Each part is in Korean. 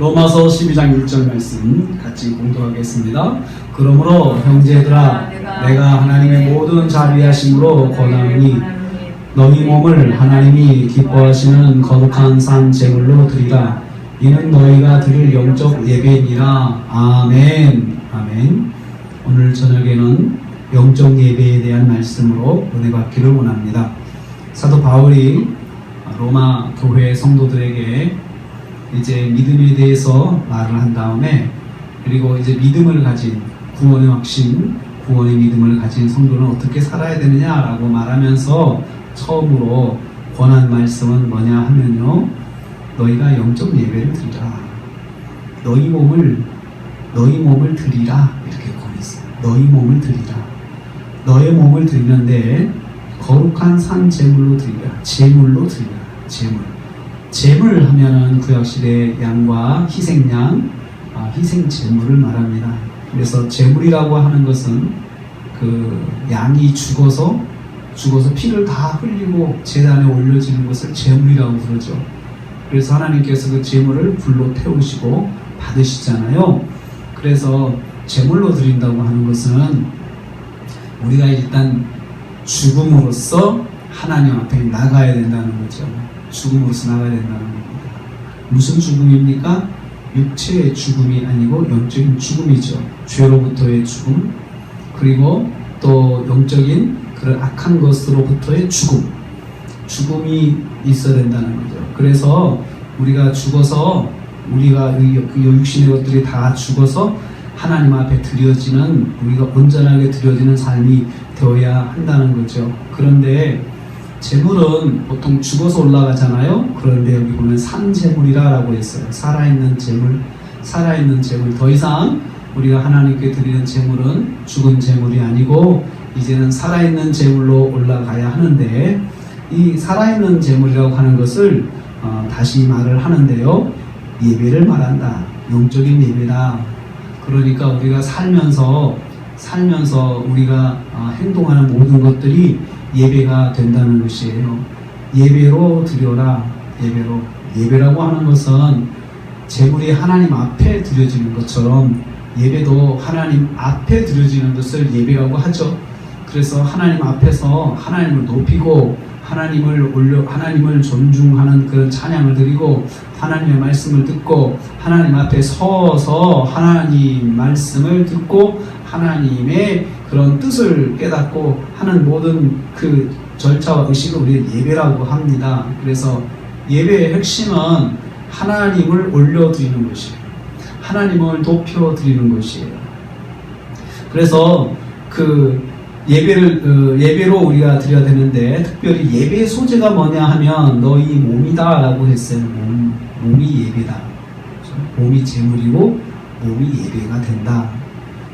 로마서 12장 1절 말씀 같이 공독하겠습니다. 그러므로 형제들아 내가 하나님의 모든 자비하심으로 권하노니 너희 몸을 하나님이 기뻐하시는 거룩한 산 제물로 드리라. 이는 너희가 드릴 영적 예배니라. 아멘. 아멘. 오늘 저녁에는 영적 예배에 대한 말씀으로 은혜 받기를 원합니다. 사도 바울이 로마 교회 성도들에게 이제 믿음에 대해서 말을 한 다음에, 그리고 이제 믿음을 가진 구원의 확신, 구원의 믿음을 가진 성도는 어떻게 살아야 되느냐라고 말하면서 처음으로 권한 말씀은 뭐냐 하면요, 너희가 영적 예배를 드리라. 너희 몸을 드리라. 이렇게 권했어요. 너희 몸을 드리라. 너의 몸을 드리는데 거룩한 산 제물로 드리라. 제물로 드리라. 제물 하면은 구약시대 양과 희생양, 희생 제물을 말합니다. 그래서 제물이라고 하는 것은 그 양이 죽어서 피를 다 흘리고 제단에 올려지는 것을 제물이라고 부르죠. 그래서 하나님께서 그 제물을 불로 태우시고 받으시잖아요. 그래서 제물로 드린다고 하는 것은 우리가 일단 죽음으로써 하나님 앞에 나가야 된다는 거죠. 죽음으로써 나가야 된다는 겁니다. 무슨 죽음입니까? 육체의 죽음이 아니고 영적인 죽음이죠. 죄로부터의 죽음, 그리고 또 영적인 그런 악한 것으로부터의 죽음이 있어야 된다는 거죠. 그래서 우리가 죽어서, 우리가 그 육신의 것들이 다 죽어서 하나님 앞에 드려지는, 우리가 온전하게 드려지는 삶이 되어야 한다는 거죠. 그런데 제물은 보통 죽어서 올라가잖아요. 그런데 여기 보면 산제물이라고 했어요. 살아있는 제물. 더 이상 우리가 하나님께 드리는 제물은 죽은 제물이 아니고 이제는 살아있는 제물로 올라가야 하는데, 이 살아있는 제물이라고 하는 것을 다시 말을 하는데요, 예배를 말한다. 영적인 예배다. 그러니까 우리가 살면서 우리가 행동하는 모든 것들이 예배가 된다는 것이에요. 예배로 드려라. 예배라고 하는 것은 제물이 하나님 앞에 드려지는 것처럼 예배도 하나님 앞에 드려지는 것을 예배라고 하죠. 그래서 하나님 앞에서 하나님을 높이고 하나님을 존중하는 그런 찬양을 드리고 하나님의 말씀을 듣고 하나님 앞에 서서 하나님 말씀을 듣고 하나님의 그런 뜻을 깨닫고 하는 모든 그 절차와 의식을 우리가 예배라고 합니다. 그래서 예배의 핵심은 하나님을 올려드리는 것이에요. 하나님을 높여드리는 것이에요. 그래서 그 예배로 우리가 드려야 되는데, 특별히 예배의 소재가 뭐냐 하면 너희 몸이다 라고 했어요. 몸이 예배다. 몸이 제물이고 몸이 예배가 된다.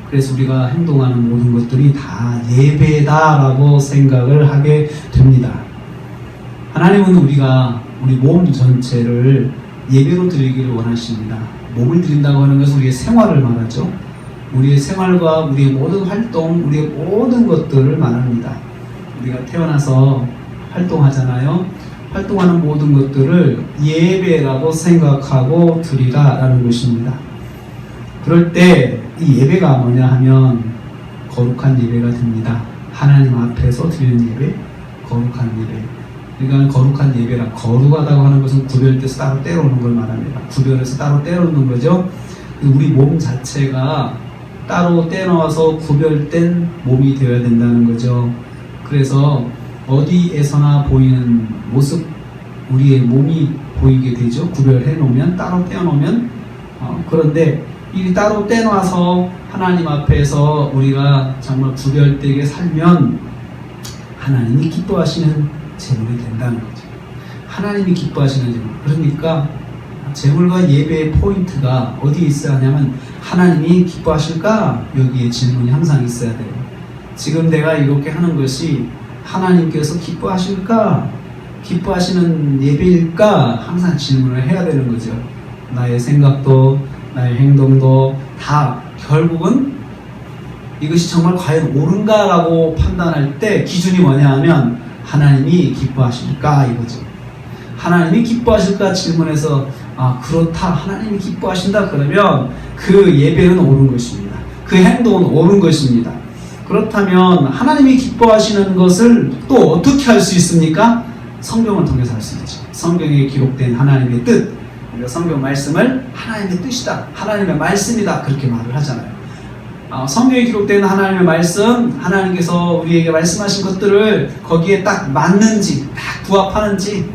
그래서 우리가 행동하는 모든 것들이 다 예배다라고 생각을 하게 됩니다. 하나님은 우리 몸 전체를 예배로 드리기를 원하십니다. 몸을 드린다고 하는 것은 우리의 생활을 말하죠. 우리의 생활과 우리의 모든 활동, 우리의 모든 것들을 말합니다. 우리가 태어나서 활동하잖아요. 활동하는 모든 것들을 예배라고 생각하고 드리라라는 것입니다. 그럴 때 이 예배가 뭐냐 하면 거룩한 예배가 됩니다. 하나님 앞에서 드리는 예배, 거룩한 예배. 그러니까 거룩한 예배라, 거룩하다고 하는 것은 구별돼서 따로 떼어놓는 걸 말합니다. 구별해서 따로 떼어놓는 거죠. 우리 몸 자체가 따로 떼어놓아서 구별된 몸이 되어야 된다는 거죠. 그래서 어디에서나 보이는 모습, 우리의 몸이 보이게 되죠. 구별해 놓으면, 따로 떼어놓으면. 그런데 이 따로 떼놔서 하나님 앞에서 우리가 정말 구별되게 살면 하나님이 기뻐하시는 제물이 된다는 거죠. 하나님이 기뻐하시는 제물. 그러니까 제물과 예배의 포인트가 어디에 있어야 하냐면, 하나님이 기뻐하실까? 여기에 질문이 항상 있어야 돼요. 지금 내가 이렇게 하는 것이 하나님께서 기뻐하실까? 기뻐하시는 예배일까? 항상 질문을 해야 되는 거죠. 나의 생각도 나의 행동도 다 결국은 이것이 정말 과연 옳은가라고 판단할 때 기준이 뭐냐 하면 하나님이 기뻐하실까 이거죠. 하나님이 기뻐하실까 질문해서 그렇다, 하나님이 기뻐하신다 그러면 그 예배는 옳은 것입니다. 그 행동은 옳은 것입니다. 그렇다면 하나님이 기뻐하시는 것을 또 어떻게 할 수 있습니까? 성경을 통해서 할 수 있죠. 성경에 기록된 하나님의 뜻, 우리가 성경 말씀을 하나님의 뜻이다, 하나님의 말씀이다 그렇게 말을 하잖아요. 성경에 기록된 하나님의 말씀, 하나님께서 우리에게 말씀하신 것들을 거기에 딱 맞는지, 딱 부합하는지,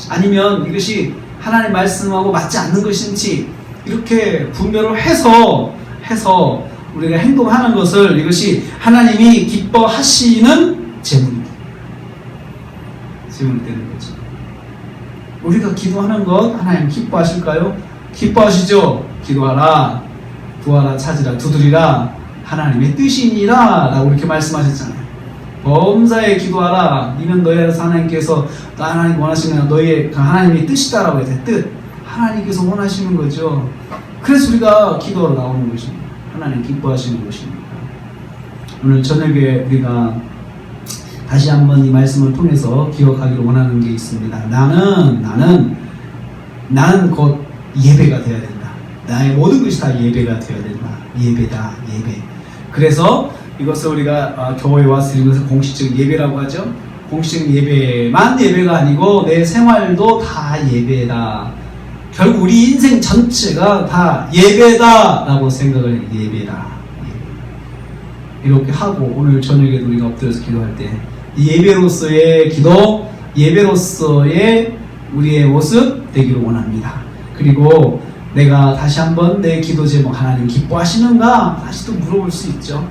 아니면 이것이 하나님 말씀하고 맞지 않는 것인지 이렇게 분별을 해서 우리가 행동하는 것을, 이것이 하나님이 기뻐하시는 제물입니다. 제물이 되는 거죠. 우리가 기도하는 것 하나님 기뻐하실까요? 기뻐하시죠. 기도하라, 구하라, 찾으라, 두드리라, 하나님의 뜻이니라 라고 이렇게 말씀하셨잖아요. 범사에 기도하라, 이는 너희 안에서 하나님께서 하나님 원하시는 너희의 하나님의 뜻이다라고 해서 뜻, 하나님께서 원하시는 거죠. 그래서 우리가 기도하러 나오는 것입니다. 하나님 기뻐하시는 것입니다. 오늘 저녁에 우리가 다시 한번 이 말씀을 통해서 기억하기를 원하는 게 있습니다. 나는 곧 예배가 되어야 된다. 나의 모든 것이 다 예배가 되어야 된다. 예배다, 예배. 그래서 이것을 우리가 교회에 와서 드리는 것을 공식적 예배라고 하죠. 공식적 예배만 예배가 아니고 내 생활도 다 예배다. 결국 우리 인생 전체가 다 예배다라고 생각을 해요. 예배다. 이렇게 하고 오늘 저녁에도 우리가 엎드려서 기도할 때 예배로서의 기도, 예배로서의 우리의 모습 되기를 원합니다. 그리고 내가 다시 한번 내 기도 제목, 하나님 기뻐하시는가? 다시 또 물어볼 수 있죠.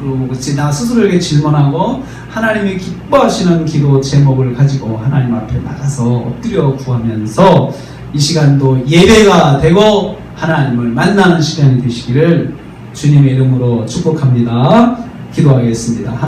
물어보고 나 스스로에게 질문하고 하나님이 기뻐하시는 기도 제목을 가지고 하나님 앞에 나가서 엎드려 구하면서 이 시간도 예배가 되고 하나님을 만나는 시간이 되시기를 주님의 이름으로 축복합니다. 기도하겠습니다.